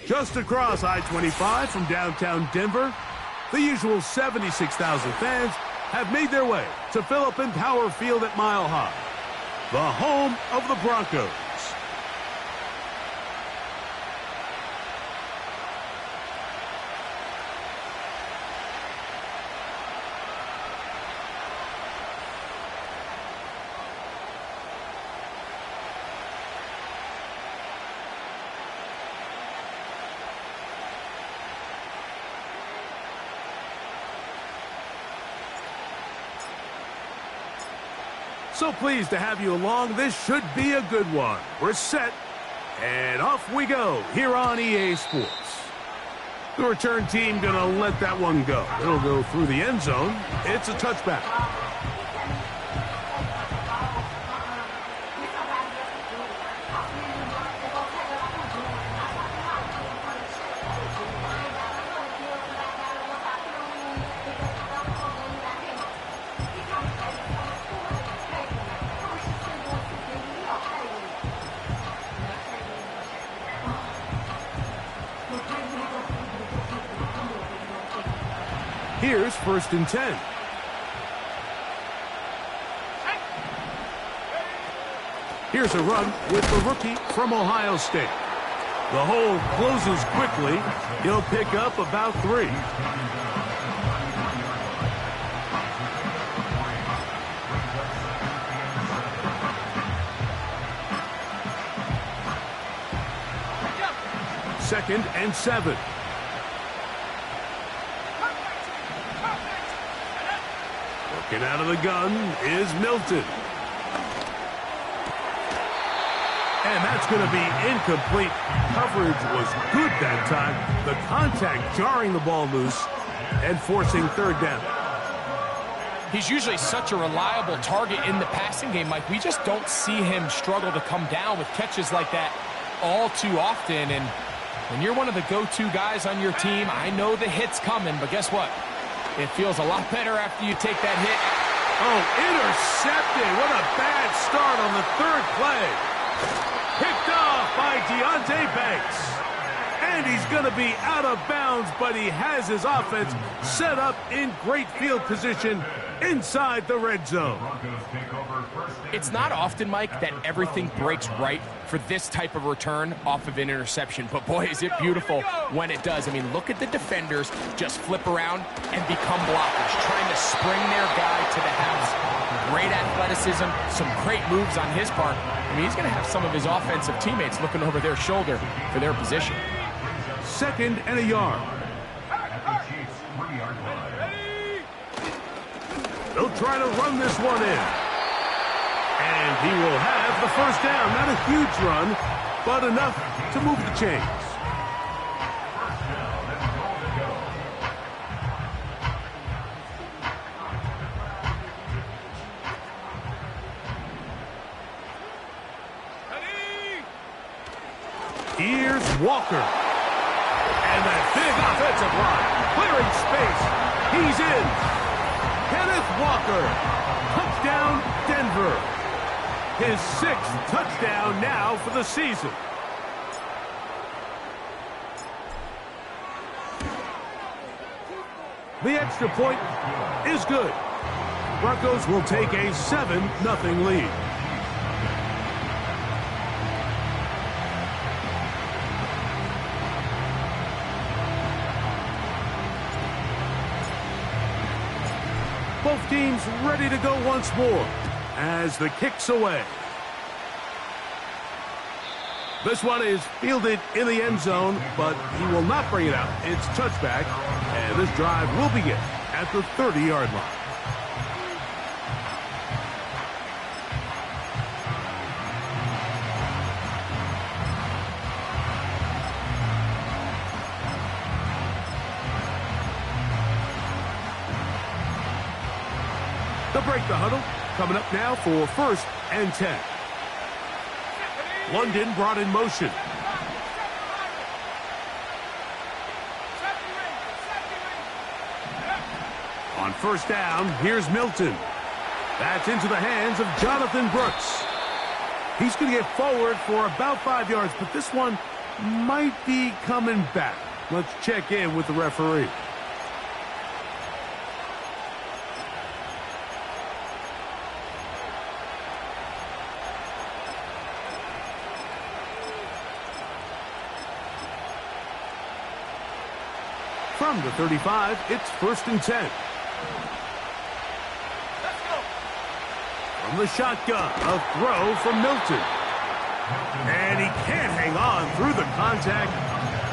Just across I-25 from downtown Denver, the usual 76,000 fans have made their way to Philip Power Field at Mile High, the home of the Broncos. So pleased to have you along. This should be a good one. We're set, and off we go here on EA Sports. The return team going to let that one go. It'll go through the end zone. It's a touchback. Here's 1st and 10. Here's a run with the rookie from Ohio State. The hole closes quickly. He'll pick up about 3. Second and 7. Working out of the gun is Milton. And that's going to be incomplete. Coverage was good that time. The contact jarring the ball loose and forcing 3rd down. He's usually such a reliable target in the passing game, Mike. We just don't see him struggle to come down with catches like that all too often. And when you're one of the go-to guys on your team, I know the hit's coming, but guess what? It feels a lot better after you take that hit. Oh, intercepted. What a bad start on the 3rd play. Picked off by Deonte Banks. And he's going to be out of bounds, but he has his offense set up in great field position inside the red zone. It's not often, Mike, that everything breaks right for this type of return off of an interception. But, boy, is it beautiful when it does. I mean, look at the defenders just flip around and become blockers, trying to spring their guy to the house. Great athleticism, some great moves on his part. I mean, he's going to have some of his offensive teammates looking over their shoulder for their position. 2nd and a yard. They'll try to run this one in. And he will have the 1st down. Not a huge run, but enough to move the chains. Here's Walker. And that big offensive line. Clearing space. He's in. Kenneth Walker. Touchdown, Denver. His 6th touchdown now for the season. The extra point is good. Broncos will take a 7-0 lead. Both teams ready to go once more as the kick's away. This one is fielded in the end zone, but he will not bring it out. It's touchback, and this drive will begin at the 30-yard line. They'll break the huddle. Coming up now for 1st and 10. London brought in motion. On 1st down, here's Milton. That's into the hands of Jonathan Brooks. He's going to get forward for about 5 yards, but this one might be coming back. Let's check in with the referee. From the 35, it's 1st and 10. Let's go. From the shotgun, a throw from Milton. And he can't hang on through the contact.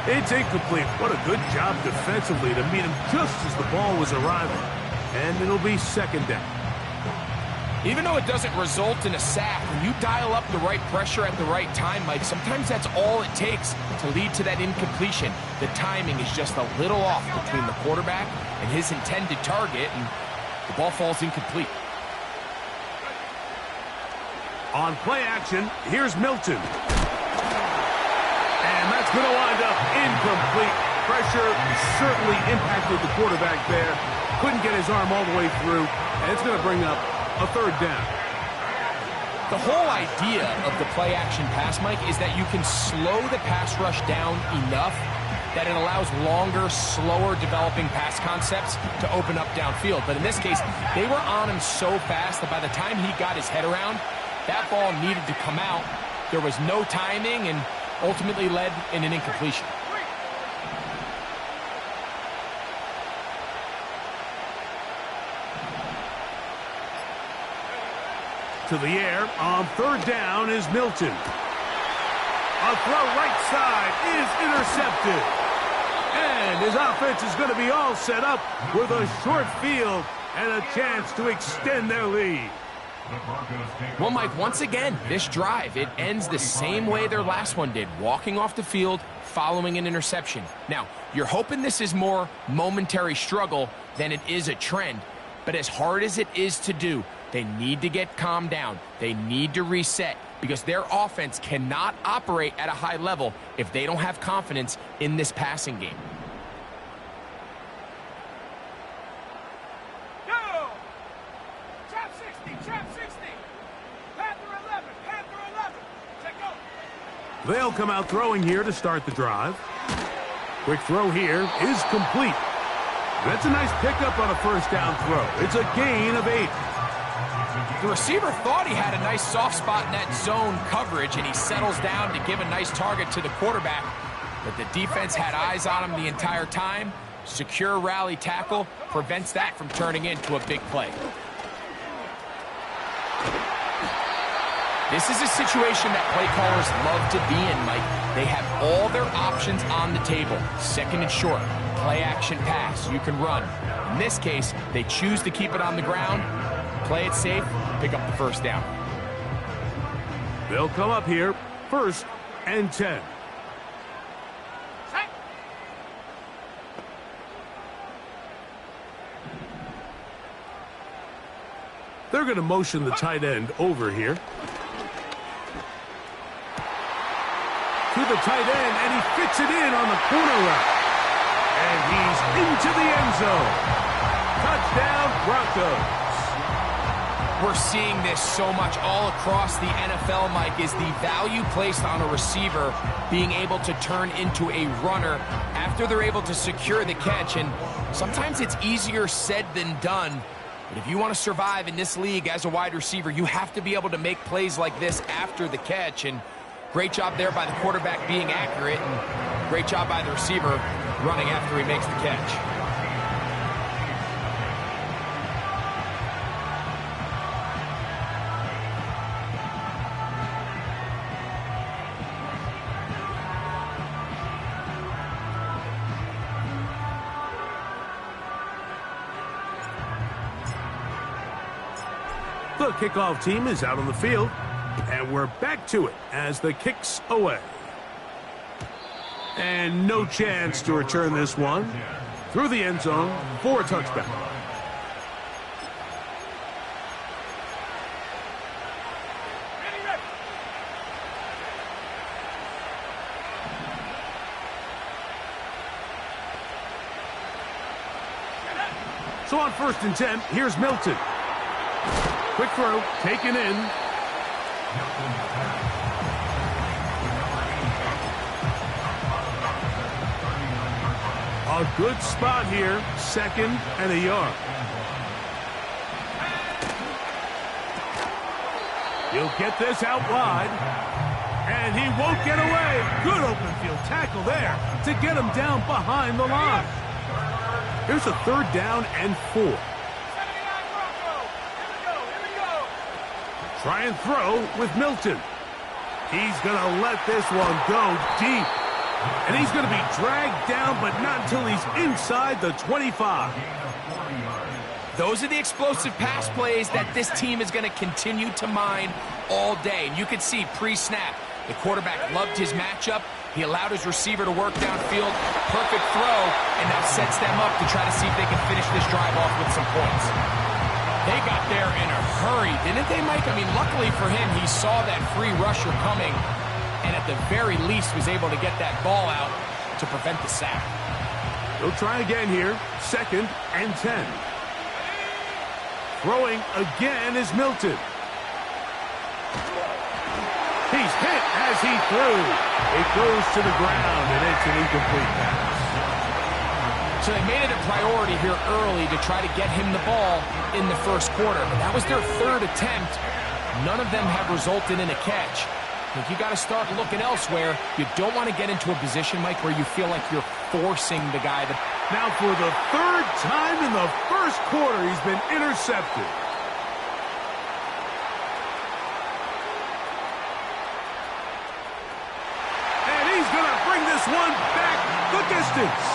It's incomplete. What a good job defensively to meet him just as the ball was arriving. And it'll be 2nd down. Even though it doesn't result in a sack, when you dial up the right pressure at the right time, Mike, sometimes that's all it takes to lead to that incompletion. The timing is just a little off between the quarterback and his intended target, and the ball falls incomplete. On play action, here's Milton. And that's going to wind up incomplete. Pressure certainly impacted the quarterback there. Couldn't get his arm all the way through, and it's going to bring up a 3rd down. The whole idea of the play-action pass, Mike, is that you can slow the pass rush down enough that it allows longer, slower developing pass concepts to open up downfield. But in this case, they were on him so fast that by the time he got his head around, that ball needed to come out. There was no timing and ultimately led in an incompletion. To the air on 3rd down is Milton. A throw right side is intercepted. And his offense is going to be all set up with a short field and a chance to extend their lead. Well, Mike, once again, this drive, it ends the same way their last one did, walking off the field, following an interception. Now, you're hoping this is more momentary struggle than it is a trend, but as hard as it is to do, they need to get calmed down. They need to reset because their offense cannot operate at a high level if they don't have confidence in this passing game. Go! Trap 60, trap 60. Panther 11, Panther 11. Check go. They'll come out throwing here to start the drive. Quick throw here is complete. That's a nice pickup on a 1st down throw. It's a gain of 8. The receiver thought he had a nice soft spot in that zone coverage, and he settles down to give a nice target to the quarterback. But the defense had eyes on him the entire time. Secure rally tackle prevents that from turning into a big play. This is a situation that play callers love to be in, Mike. They have all their options on the table. 2nd and short, play action pass, you can run. In this case, they choose to keep it on the ground, play it safe, pick up the 1st down. They'll come up here, 1st and 10. They're going to motion the tight end over here. To the tight end, and he fits it in on the corner route. And he's into the end zone. Touchdown, Broncos. We're seeing this so much all across the NFL, Mike, is the value placed on a receiver being able to turn into a runner after they're able to secure the catch. And sometimes it's easier said than done. But if you want to survive in this league as a wide receiver, you have to be able to make plays like this after the catch. And great job there by the quarterback being accurate, and great job by the receiver running after he makes the catch. The kickoff team is out on the field, and we're back to it as the kick's away. And no chance to return this one through the end zone for a touchback. So on 1st and 10, here's Milton. Quick throw, taken in. A good spot here, 2nd and a yard. He'll get this out wide, and he won't get away. Good open field tackle there to get him down behind the line. Here's a 3rd down and 4. 79 Bronco. Here we go. Try and throw with Milton. He's going to let this one go deep. And he's going to be dragged down, but not until he's inside the 25. Those are the explosive pass plays that this team is going to continue to mine all day. And you can see pre-snap, the quarterback loved his matchup. He allowed his receiver to work downfield. Perfect throw, and now sets them up to try to see if they can finish this drive off with some points. They got there in a hurry, didn't they, Mike? I mean, luckily for him, he saw that free rusher coming, and at the very least was able to get that ball out to prevent the sack. They'll try again here, 2nd and 10. Throwing again is Milton. He's hit as he threw. It goes to the ground, and it's an incomplete pass. So they made it a priority here early to try to get him the ball in the first quarter. But that was their 3rd attempt. None of them have resulted in a catch. I think you got to start looking elsewhere. You don't want to get into a position, Mike, where you feel like you're forcing the guy to... Now for the 3rd time in the first quarter, he's been intercepted. And he's going to bring this one back the distance.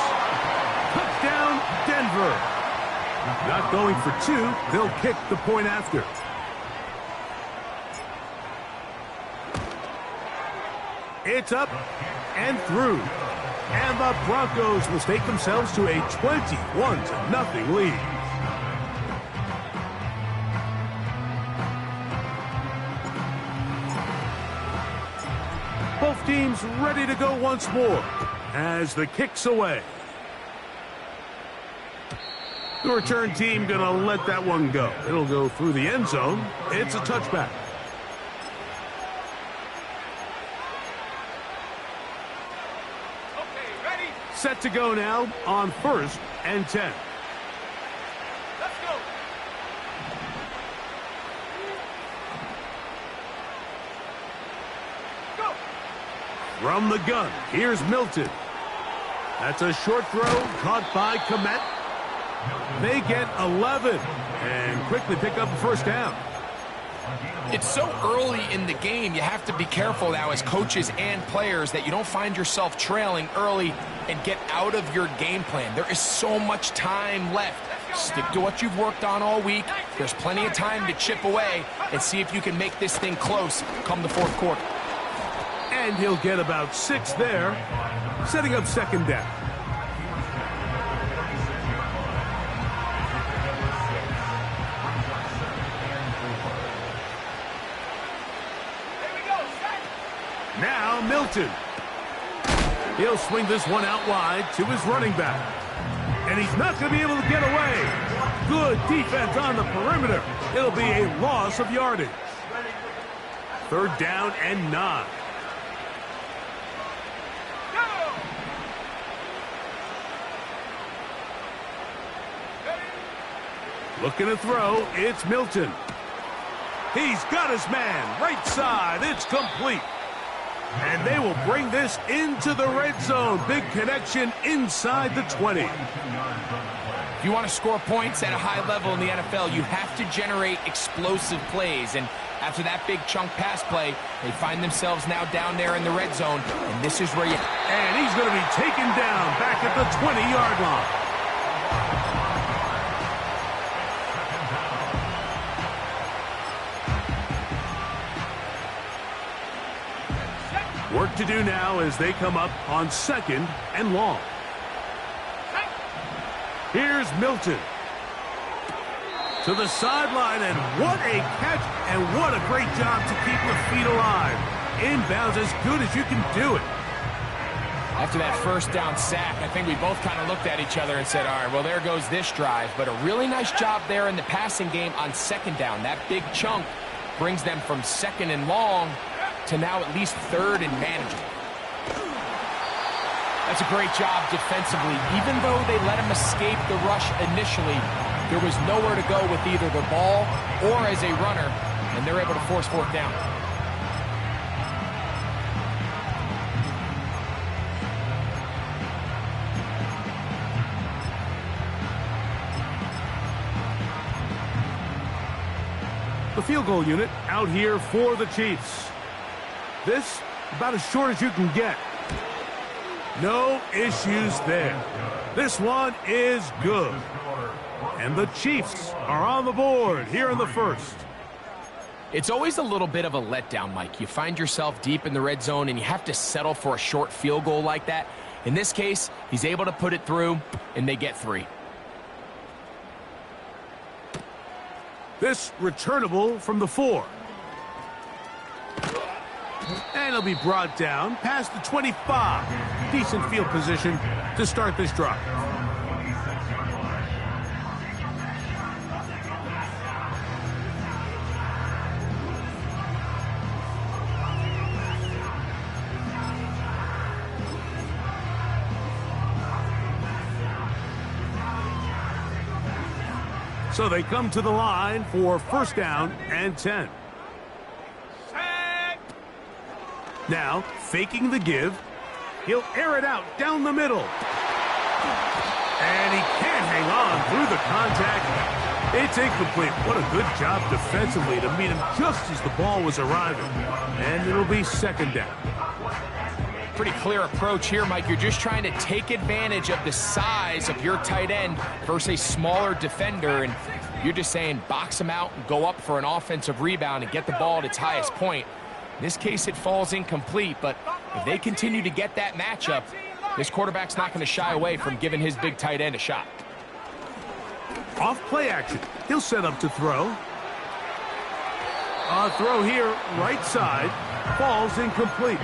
Touchdown, Denver. Not going for 2. They'll kick the point after. It's up and through. And the Broncos will take themselves to a 21-0 lead. Both teams ready to go once more as the kick's away. The return team going to let that one go. It'll go through the end zone. It's a touchback. Set to go now on 1st and 10. Let's go. Go. From the gun, here's Milton. That's a short throw caught by Komet. They get 11 and quickly pick up the 1st down. It's so early in the game, you have to be careful now as coaches and players that you don't find yourself trailing early and get out of your game plan. There is so much time left. Stick to what you've worked on all week. There's plenty of time to chip away and see if you can make this thing close come the 4th quarter. And he'll get about 6 there, setting up 2nd down. Now Milton. He'll swing this one out wide to his running back. And he's not going to be able to get away. Good defense on the perimeter. It'll be a loss of yardage. 3rd down and 9. Looking to throw, it's Milton. He's got his man, right side, it's complete. And they will bring this into the red zone. Big connection inside the 20. If you want to score points at a high level in the NFL, you have to generate explosive plays. And after that big chunk pass play, they find themselves now down there in the red zone. And this is where you... And he's going to be taken down back at the 20-yard line. Work to do now as they come up on 2nd and long. Here's Milton. To the sideline, and what a catch, and what a great job to keep the feet alive. Inbounds as good as you can do it. After that 1st down sack, I think we both kind of looked at each other and said, all right, well, there goes this drive. But a really nice job there in the passing game on 2nd down. That big chunk brings them from 2nd and long to now at least 3rd and manageable. That's a great job defensively. Even though they let him escape the rush initially, there was nowhere to go with either the ball or as a runner, and they're able to force fourth down. The field goal unit out here for the Chiefs. This about as short as you can get. No issues there. This one is good. And the Chiefs are on the board here in the first. It's always a little bit of a letdown, Mike. You find yourself deep in the red zone and you have to settle for a short field goal like that. In this case, he's able to put it through and they get 3. This returnable from the 4. And he'll be brought down past the 25. Decent field position to start this drive. So they come to the line for first down and 10. Now, faking the give, he'll air it out down the middle. And he can't hang on through the contact. It's incomplete. What a good job defensively to meet him just as the ball was arriving. And it'll be second down. Pretty clear approach here, Mike. You're just trying to take advantage of the size of your tight end versus a smaller defender, and you're just saying box him out and go up for an offensive rebound and get the ball at its highest point. In this case, it falls incomplete, but if they continue to get that matchup, this quarterback's not going to shy away from giving his big tight end a shot. Off play action. He'll set up to throw. Throw here, right side, falls incomplete.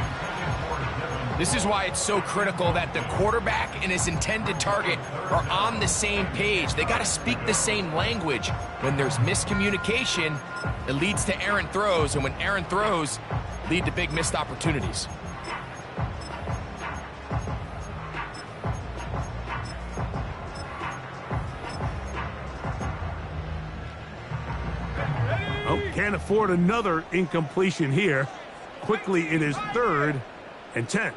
This is why it's so critical that the quarterback and his intended target are on the same page. They got to speak the same language. When there's miscommunication, it leads to errant throws, and when errant throws lead to big missed opportunities. Oh, can't afford another incompletion here. Quickly in his 3rd and 10.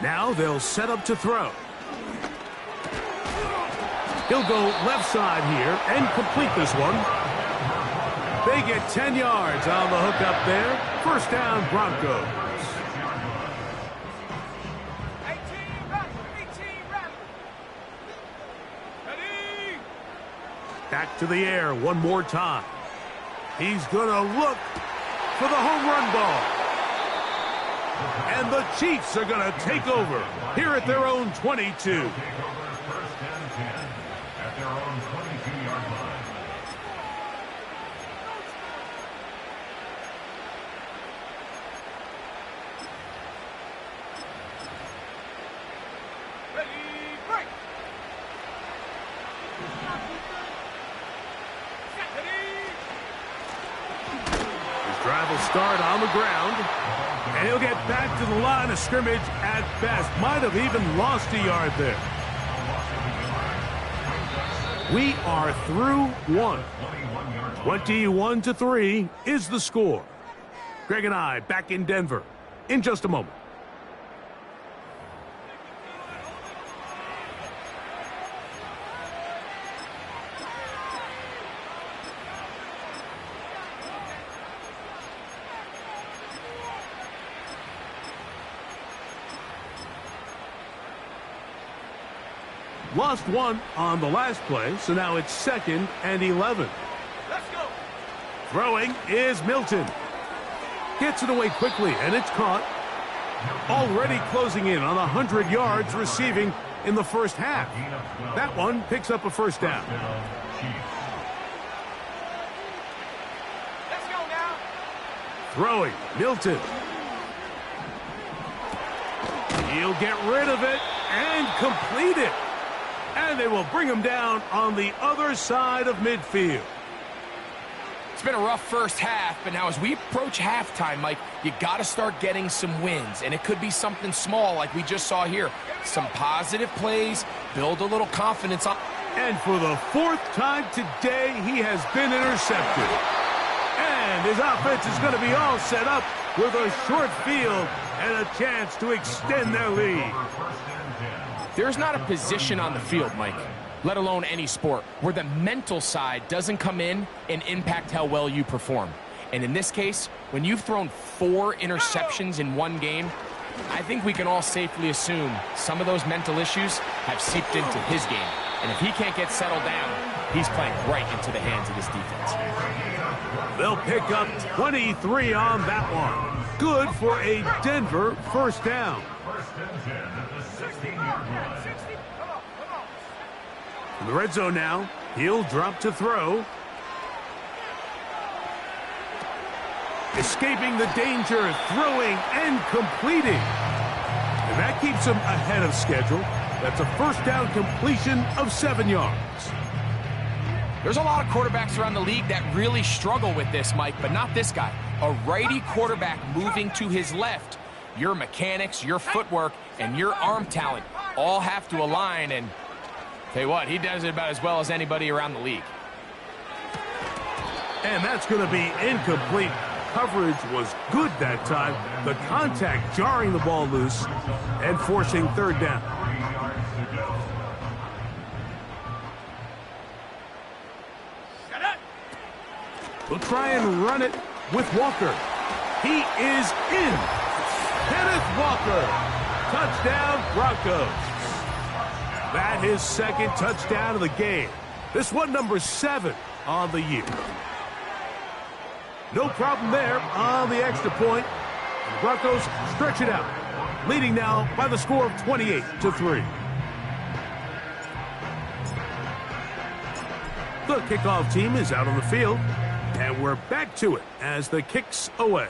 Now they'll set up to throw. He'll go left side here and complete this one. They get 10 yards on the hook up there. First down, Broncos. 18 run. Ready. Back to the air one more time. He's going to look for the home run ball. And the Chiefs are going to take over here at their own 22. Ready, break. His drive will start on the ground. And he'll get back to the line of scrimmage at best. Might have even lost a yard there. We are through one. 21-3 is the score. Greg and I back in Denver in just a moment. Lost one on the last play, so now it's 2nd and 11. Let's go. Throwing is Milton. Gets it away quickly, and it's caught. Already closing in on 100 yards receiving in the first half. That one picks up a first down. Let's go now. Throwing, Milton. He'll get rid of it and complete it. And they will bring him down on the other side of midfield. It's been a rough first half, but now as we approach halftime, Mike, you got to start getting some wins, and it could be something small like we just saw here. Some positive plays, build a little confidence on. And for the fourth time today, he has been intercepted. And his offense is going to be all set up with a short field and a chance to extend their lead. There's not a position on the field, Mike, let alone any sport, where the mental side doesn't come in and impact how well you perform. And in this case, when you've thrown 4 interceptions in one game, I think we can all safely assume some of those mental issues have seeped into his game. And if he can't get settled down, he's playing right into the hands of this defense. They'll pick up 23 on that one. Good for a Denver first down. In the red zone now, he'll drop to throw. Escaping the danger, throwing and completing. And that keeps him ahead of schedule. That's a first down completion of 7 yards. There's a lot of quarterbacks around the league that really struggle with this, Mike, but not this guy. A righty quarterback moving to his left. Your mechanics, your footwork, and your arm talent all have to align, and tell you what, he does it about as well as anybody around the league. And that's going to be incomplete. Coverage was good that time. The contact jarring the ball loose and forcing third down. We'll try and run it with Walker. He is in. Kenneth Walker. Touchdown, Broncos. That his second touchdown of the game. This one number 7 on the year. No problem there on the extra point. The Broncos stretch it out, leading now by the score of 28-3. The kickoff team is out on the field, and we're back to it as the kick's away.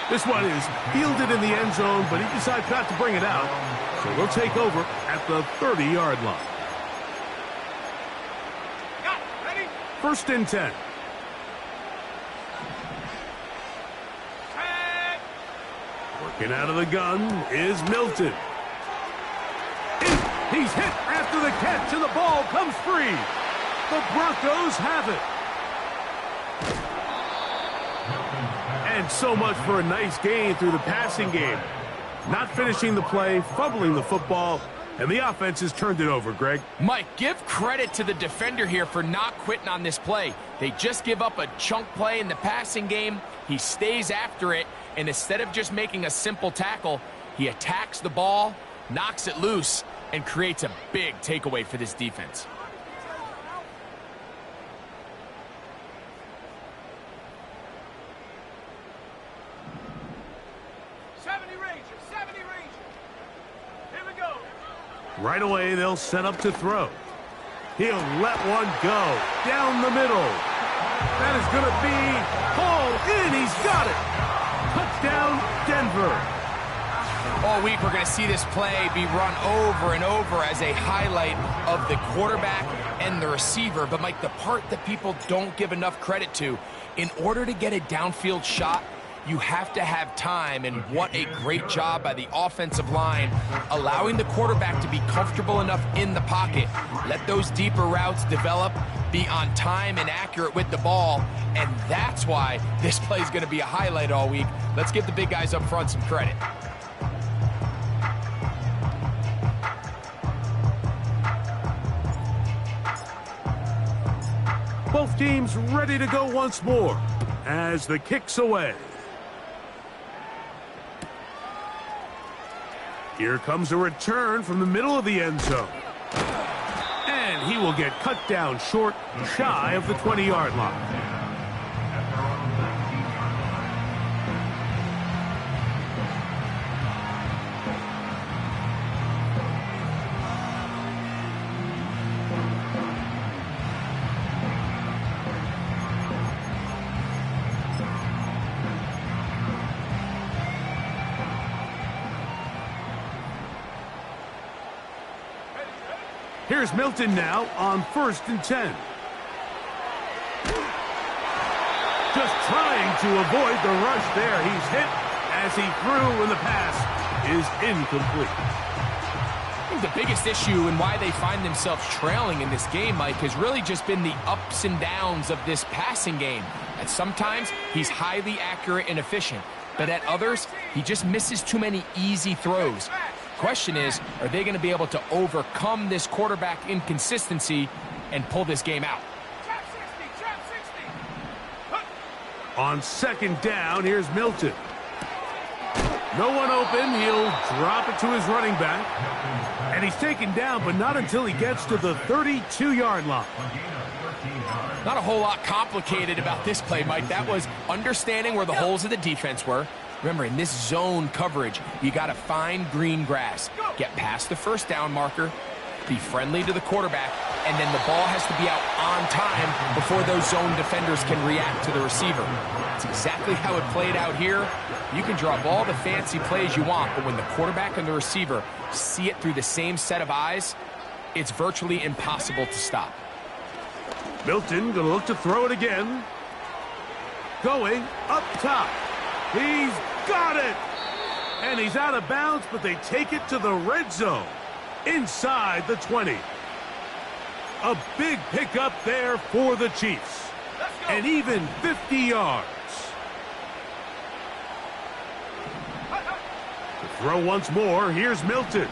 This one is fielded in the end zone, but he decides not to bring it out. So they'll take over at the 30-yard line. First and 10. Working out of the gun is Milton. He's hit after the catch, and the ball comes free. The Broncos have it. And so much for a nice gain through the passing game. Not finishing the play, fumbling the football, and the offense has turned it over, Greg. Mike, give credit to the defender here for not quitting on this play. They just give up a chunk play in the passing game. He stays after it, and instead of just making a simple tackle, he attacks the ball, knocks it loose, and creates a big takeaway for this defense. Right away, they'll set up to throw. He'll let one go down the middle. That is going to be hauled in. He's got it. Touchdown, Denver. All week, we're going to see this play be run over and over as a highlight of the quarterback and the receiver. But, Mike, the part that people don't give enough credit to, in order to get a downfield shot, you have to have time, and what a great job by the offensive line, allowing the quarterback to be comfortable enough in the pocket, let those deeper routes develop, be on time and accurate with the ball, and that's why this play is going to be a highlight all week. Let's give the big guys up front some credit. Both teams ready to go once more as the kick's away. Here comes a return from the middle of the end zone. And he will get cut down short, shy of the 20-yard line. Here's Milton now on 1st and 10. Just trying to avoid the rush there. He's hit as he threw, and the pass is incomplete. I think the biggest issue and why they find themselves trailing in this game, Mike, has really just been the ups and downs of this passing game. At sometimes, he's highly accurate and efficient, but at others, he just misses too many easy throws. Question is, are they going to be able to overcome this quarterback inconsistency and pull this game out? On second down, here's Milton. No one open. He'll drop it to his running back. And he's taken down, but not until he gets to the 32-yard line. Not a whole lot complicated about this play, Mike. That was understanding where the holes of the defense were. Remember, in this zone coverage, you got to find green grass. Get past the first down marker, be friendly to the quarterback, and then the ball has to be out on time before those zone defenders can react to the receiver. That's exactly how it played out here. You can draw up all the fancy plays you want, but when the quarterback and the receiver see it through the same set of eyes, it's virtually impossible to stop. Milton gonna look to throw it again. Going up top. He's got it! And he's out of bounds, but they take it to the red zone. Inside the 20. A big pickup there for the Chiefs. And even 50 yards. The throw once more. Here's Milton.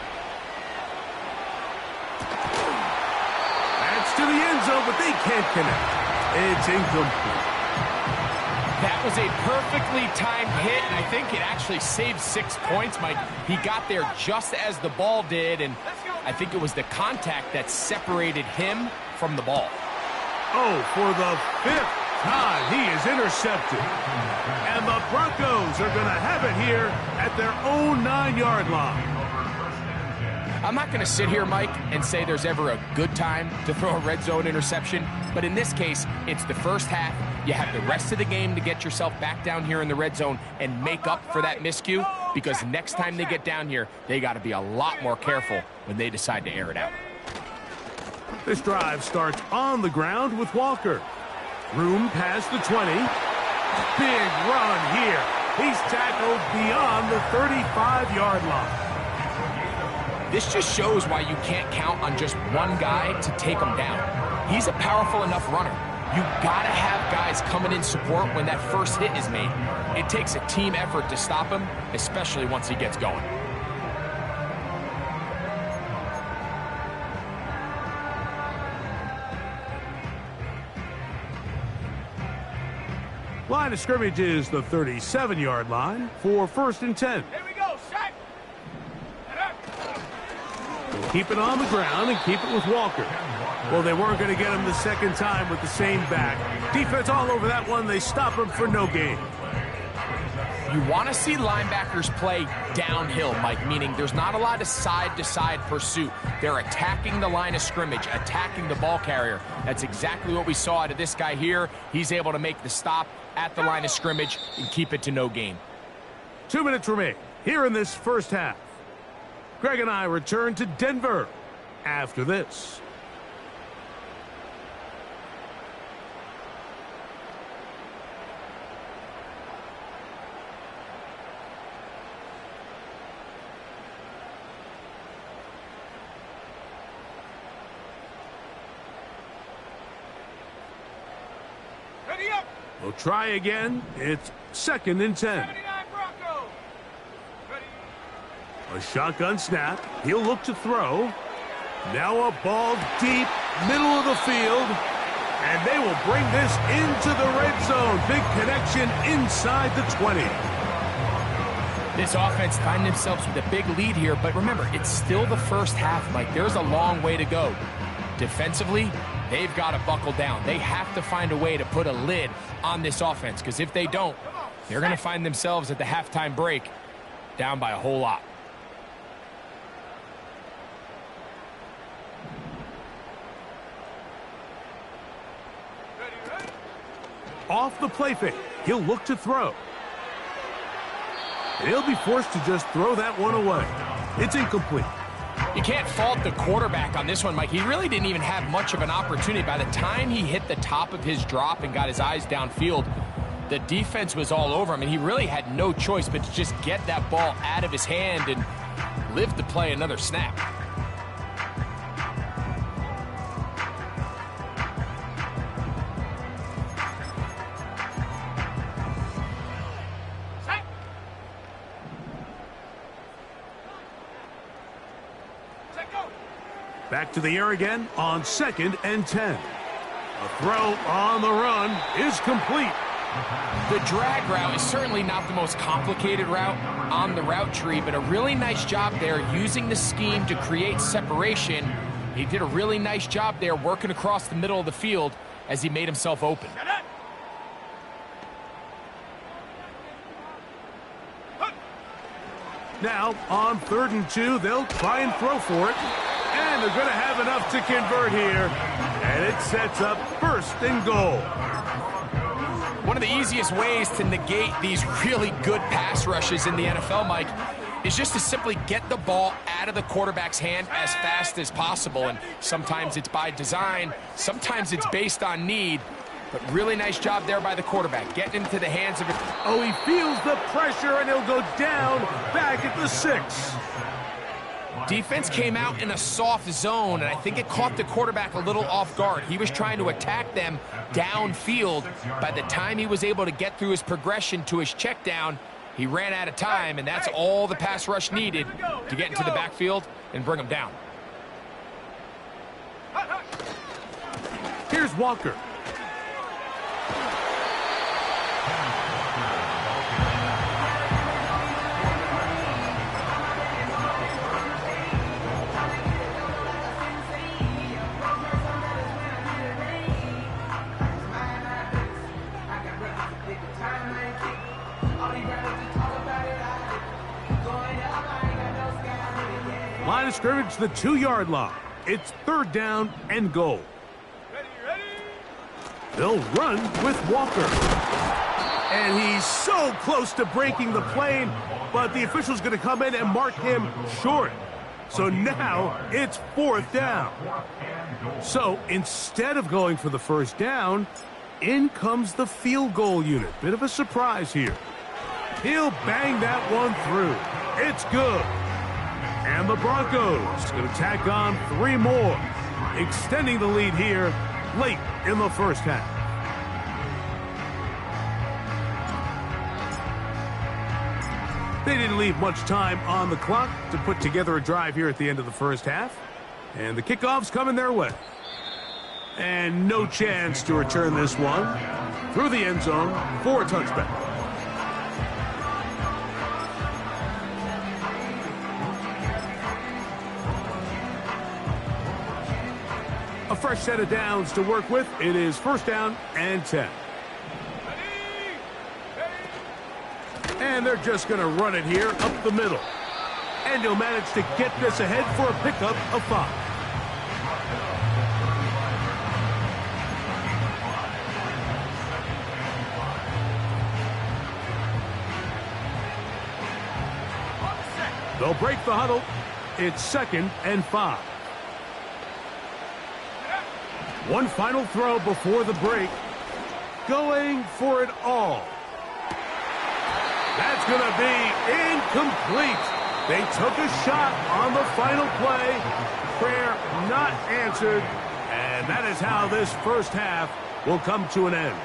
That's to the end zone, but they can't connect. It's incomplete. That was a perfectly timed hit, and I think it actually saved 6 points, Mike. He got there just as the ball did, and I think it was the contact that separated him from the ball. Oh, for the 5th time, he is intercepted. And the Broncos are going to have it here at their own 9-yard line. I'm not going to sit here, Mike, and say there's ever a good time to throw a red zone interception, but in this case, it's the first half. You have the rest of the game to get yourself back down here in the red zone and make up for that miscue, because next time they get down here, they got to be a lot more careful when they decide to air it out. This drive starts on the ground with Walker. Room past the 20. Big run here. He's tackled beyond the 35-yard line. This just shows why you can't count on just one guy to take him down. He's a powerful enough runner. You gotta have guys coming in support when that first hit is made. It takes a team effort to stop him, especially once he gets going. Line of scrimmage is the 37-yard line for 1st and 10. Here we go, set. They'll keep it on the ground and keep it with Walker. Well, they weren't going to get him the second time with the same back. Defense all over that one. They stop him for no gain. You want to see linebackers play downhill, Mike, meaning there's not a lot of side-to-side pursuit. They're attacking the line of scrimmage, attacking the ball carrier. That's exactly what we saw out of this guy here. He's able to make the stop at the line of scrimmage and keep it to no gain. 2 minutes remain here in this first half. Greg and I return to Denver after this. Ready up. We'll try again. It's 2nd and 10. 79 Broncos. Ready. A shotgun snap. He'll look to throw. Now a ball deep, middle of the field. And they will bring this into the red zone. Big connection inside the 20. This offense find themselves with a big lead here, but remember, it's still the first half, Mike. There's a long way to go. Defensively, they've got to buckle down. They have to find a way to put a lid on this offense, because if they don't, they're going to find themselves at the halftime break down by a whole lot. Ready. Off the play fake. He'll look to throw. And he'll be forced to just throw that one away. It's incomplete. You can't fault the quarterback on this one, Mike. He really didn't even have much of an opportunity. By the time he hit the top of his drop and got his eyes downfield, The defense was all over him, and he really had no choice but to just get that ball out of his hand and live to play another snap. Back to the air again on 2nd and 10. A throw on the run is complete. The drag route is certainly not the most complicated route on the route tree, but a really nice job there using the scheme to create separation. He did a really nice job there working across the middle of the field as he made himself open. Now, on 3rd and 2, they'll try and throw for it. And they're going to have enough to convert here. And it sets up 1st and goal. One of the easiest ways to negate these really good pass rushes in the NFL, Mike, is just to simply get the ball out of the quarterback's hand as fast as possible. And sometimes it's by design, sometimes it's based on need. But really nice job there by the quarterback, getting into the hands of it. Oh, he feels the pressure, and he'll go down back at the 6. Defense came out in a soft zone, and I think it caught the quarterback a little off guard. He was trying to attack them downfield. By the time he was able to get through his progression to his check down, he ran out of time, and that's all the pass rush needed to get into the backfield and bring him down. Here's Walker. Line of scrimmage, the 2-yard line. It's 3rd down and goal. Ready. They'll run with Walker. And he's so close to breaking the plane, but the official's going to come in and mark him short. So now it's 4th down. So instead of going for the 1st down, in comes the field goal unit. Bit of a surprise here. He'll bang that one through. It's good. And the Broncos going to tack on 3 more, extending the lead here late in the 1st half. They didn't leave much time on the clock to put together a drive here at the end of the 1st half. And the kickoff's coming their way. And no chance to return this one through the end zone for a touchback. A fresh set of downs to work with. It is 1st down and 10. And they're just going to run it here up the middle. And he'll manage to get this ahead for a pickup of 5. They'll break the huddle. It's 2nd and 5. One final throw before the break. Going for it all. That's going to be incomplete. They took a shot on the final play. Prayer not answered. And that is how this 1st half will come to an end.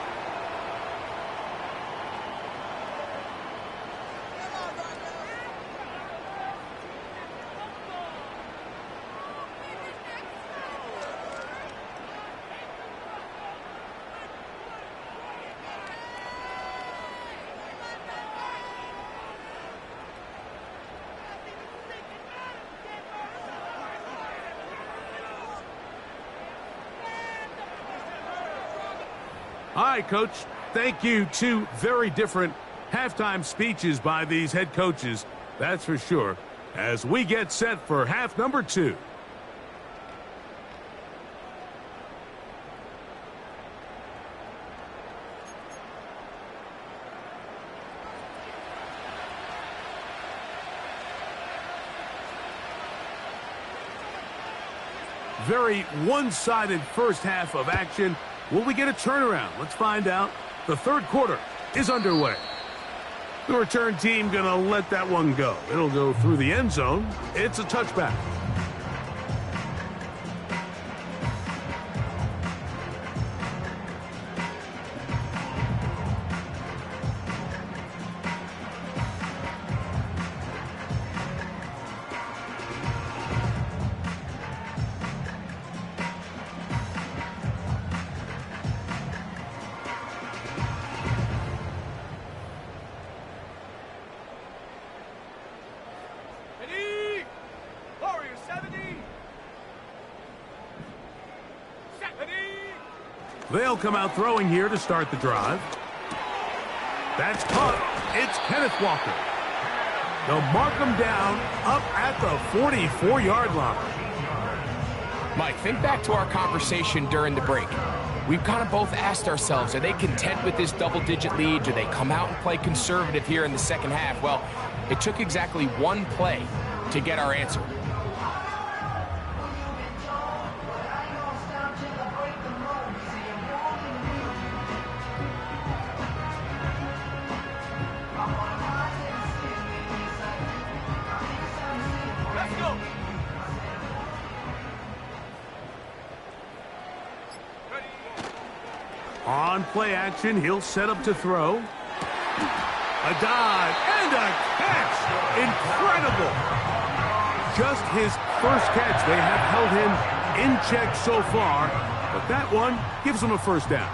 All right, Coach. Thank you. 2 very different halftime speeches by these head coaches. That's for sure. As we get set for half number 2. Very one-sided 1st half of action. Will we get a turnaround? Let's find out. The 3rd quarter is underway. The return team gonna let that one go. It'll go through the end zone. It's a touchback. Ready? Warrior 70. Set. Ready? They'll come out throwing here to start the drive. That's caught. It's Kenneth Walker. They'll mark him down up at the 44-yard line. Mike, think back to our conversation during the break. We've kind of both asked ourselves, are they content with this double-digit lead? Do they come out and play conservative here in the second half? Well, it took exactly one play to get our answer. Let's go. Ready? On play action, he'll set up to throw. A dive and a catch. Incredible. Just his first catch. They have held him in check so far, but that one gives him a first down.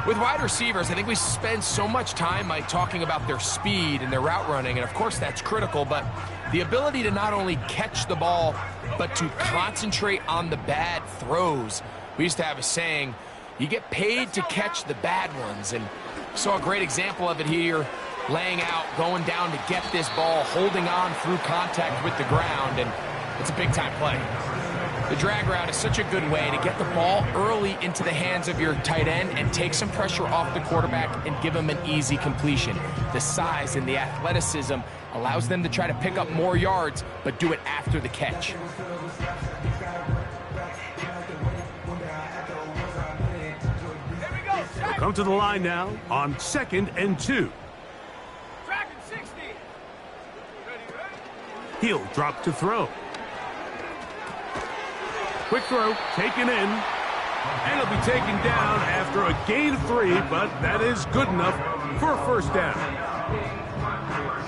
With wide receivers, I think we spend so much time, Mike, talking about their speed and their route running, and of course that's critical, but the ability to not only catch the ball, but to concentrate on the bad throws. We used to have a saying, you get paid to catch the bad ones, and saw a great example of it here, laying out, going down to get this ball, holding on through contact with the ground, and it's a big-time play. The drag route is such a good way to get the ball early into the hands of your tight end and take some pressure off the quarterback and give him an easy completion. The size and the athleticism allows them to try to pick up more yards, but do it after the catch. Here we go. Track. Come to the line now on 2nd and 2. Track and 60. Ready? He'll drop to throw. Quick throw, taken in, and it'll be taken down after a gain of 3, but that is good enough for a first down.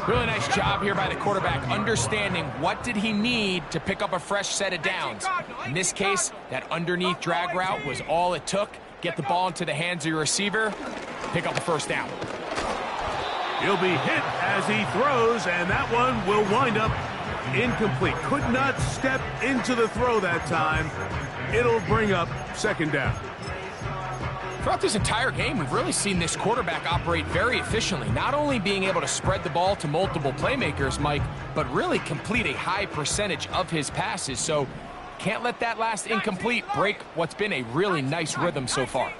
Really nice job here by the quarterback, understanding what did he need to pick up a fresh set of downs. In this case, that underneath drag route was all it took. Get the ball into the hands of your receiver, pick up the first down. He'll be hit as he throws, and that one will wind up incomplete. Could not step into the throw that time. It'll bring up second down. Throughout this entire game, we've really seen this quarterback operate very efficiently, not only being able to spread the ball to multiple playmakers, Mike, but really complete a high percentage of his passes. So can't let that last incomplete break what's been a really nice rhythm so far.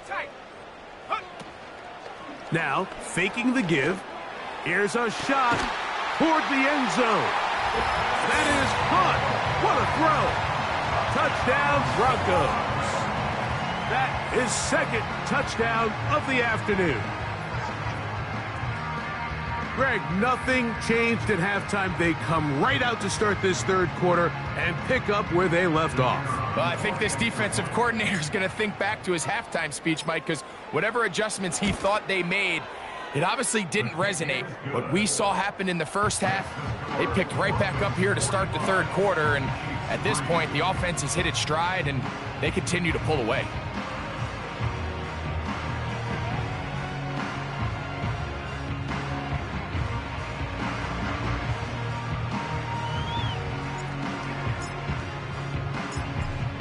Now, faking the give. Here's a shot toward the end zone. That is caught. What a throw. Touchdown, Broncos. That is second touchdown of the afternoon. Greg, nothing changed at halftime. They come right out to start this third quarter and pick up where they left off. Well, I think this defensive coordinator is going to think back to his halftime speech, Mike, because whatever adjustments he thought they made, it obviously didn't resonate. What we saw happen in the first half, they picked right back up here to start the third quarter, and at this point, the offense has hit its stride, and they continue to pull away.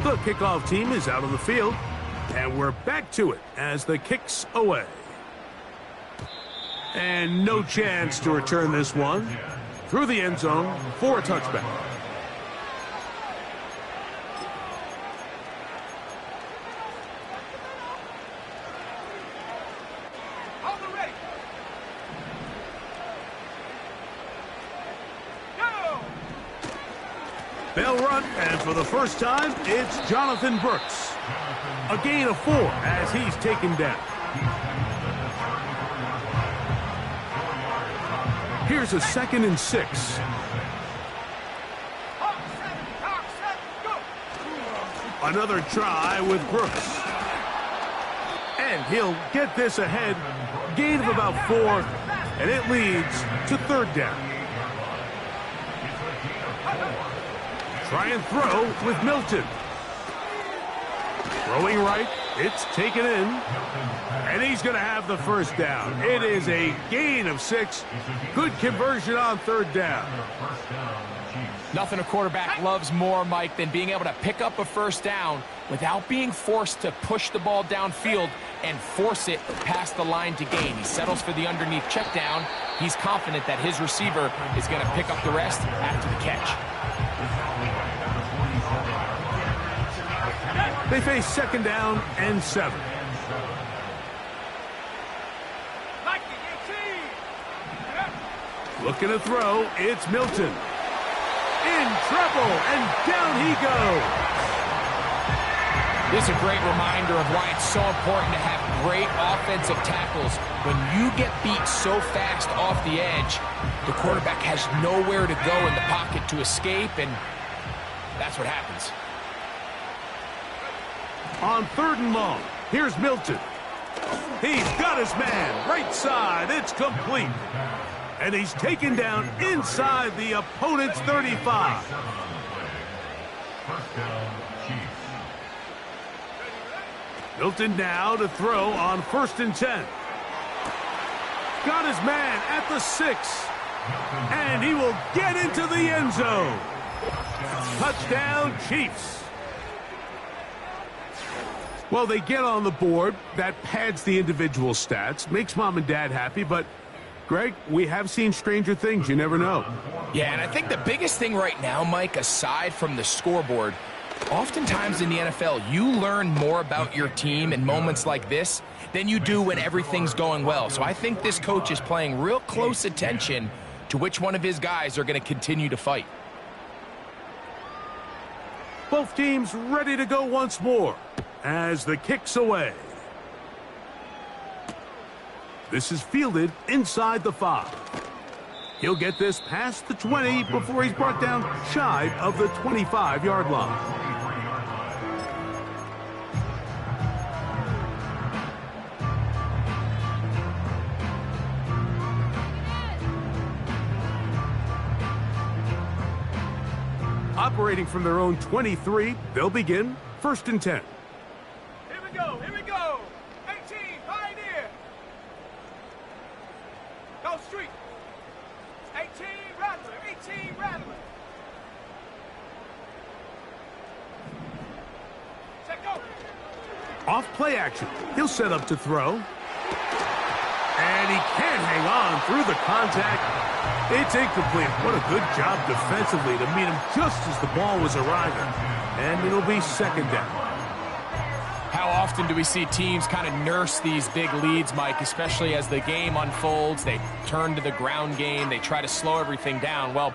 The kickoff team is out on the field, and we're back to it as the kick's away. And no chance to return this one through the end zone for a touchback. Hold it ready. Go! They'll run, and for the first time, it's Jonathan Brooks. A gain of 4 as he's taken down. Here's a 2nd and 6. Another try with Brooks. And he'll get this ahead. Gain of about 4, and it leads to 3rd down. Try and throw with Milton. Throwing right, it's taken in, and he's going to have the 1st down. It is a gain of 6. Good conversion on 3rd down. Nothing a quarterback loves more, Mike, than being able to pick up a 1st down without being forced to push the ball downfield and force it past the line to gain. He settles for the underneath check down. He's confident that his receiver is going to pick up the rest after the catch. They face 2nd down and 7. Looking to throw, it's Milton. In trouble, and down he goes. This is a great reminder of why it's so important to have great offensive tackles. When you get beat so fast off the edge, the quarterback has nowhere to go in the pocket to escape, and that's what happens. On 3rd and long, here's Milton. He's got his man, right side, it's complete. And he's taken down inside the opponent's 35. Milton now to throw on 1st and 10. Got his man at the 6. And he will get into the end zone. Touchdown, Chiefs. Well, they get on the board. That pads the individual stats, makes mom and dad happy, but Greg, we have seen stranger things. You never know. Yeah, and I think the biggest thing right now, Mike, aside from the scoreboard, oftentimes in the NFL, you learn more about your team in moments like this than you do when everything's going well. So I think this coach is paying real close attention to which one of his guys are going to continue to fight. Both teams ready to go once more as the kick's away. This is fielded inside the 5. He'll get this past the 20 before he's brought down shy of the 25-yard line. Operating from their own 23, they'll begin 1st and 10. Here we go, here we go. 18, Pioneer. Go street. 18, Rattler, 18, Rattler. Set go. Off play action. He'll set up to throw. And he can't hang on through the contact. It's incomplete. What a good job defensively to meet him just as the ball was arriving. And it'll be 2nd down. How often do we see teams kind of nurse these big leads, Mike, especially as the game unfolds? They turn to the ground game. They try to slow everything down. Well,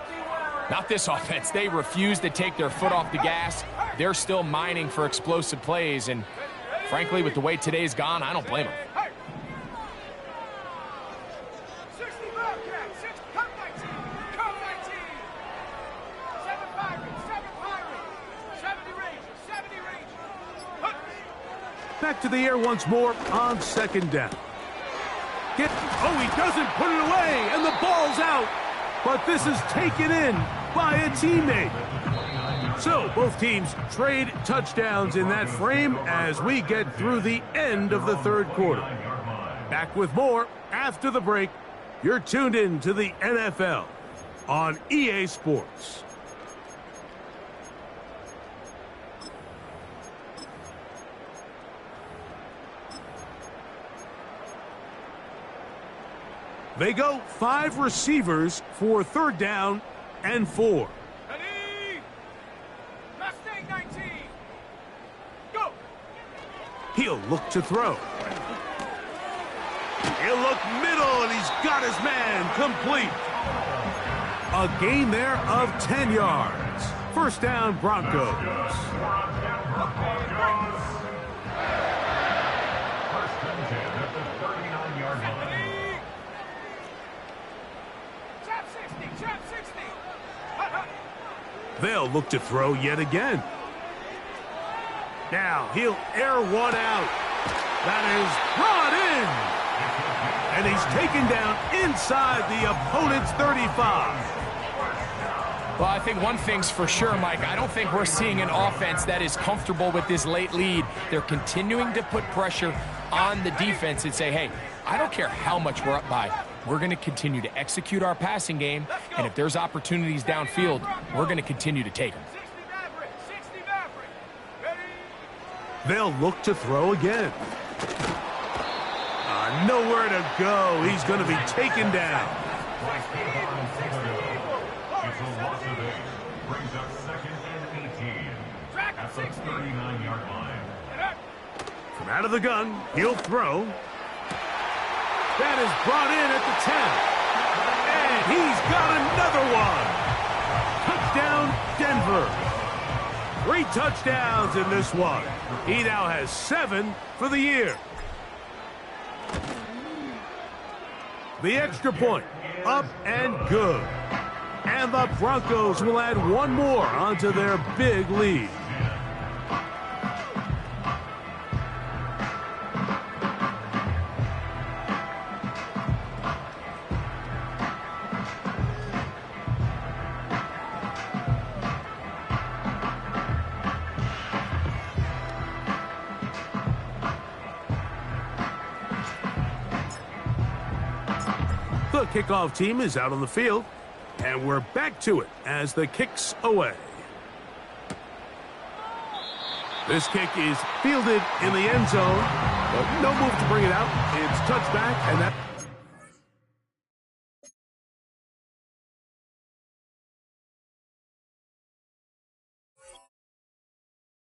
not this offense. They refuse to take their foot off the gas. They're still mining for explosive plays. And frankly, with the way today's gone, I don't blame them. 60 Bobcats, 6, come 19, come 19. 7 Pirates, 7 Pirates. 70 Rangers, 70 Rangers. Hunt. Back to the air once more on 2nd down. Oh, he doesn't put it away, and the ball's out. But this is taken in by a teammate. So both teams trade touchdowns in that frame as we get through the end of the 3rd quarter. Back with more after the break. You're tuned in to the NFL on EA Sports. They go 5 receivers for 3rd down and 4. Ready? Mustang 19. Go. He'll look to throw. He'll look middle, and he's got his man complete. A gain there of 10 yards. 1st down, Broncos. Ready? Set. They'll look to throw yet again. Now he'll air one out. That is brought in. And he's taken down inside the opponent's 35. Well, I think one thing's for sure, Mike. I don't think we're seeing an offense that is comfortable with this late lead. They're continuing to put pressure on the defense and say, hey, I don't care how much we're up by. We're going to continue to execute our passing game, and if there's opportunities downfield, we're going to continue to take them. 60 Maverick. Ready? They'll look to throw again. Nowhere to go. He's going to be taken down. Brings up 2nd and 18 at the 39-yard line. From out of the gun, he'll throw. That is brought in at the 10. And he's got another one. Touchdown, Denver. 3 touchdowns in this one. He now has 7 for the year. The extra point, up and good. And the Broncos will add one more onto their big lead. The kickoff team is out on the field, and we're back to it as the kick's away. This kick is fielded in the end zone, but no move to bring it out. It's touchback, and that...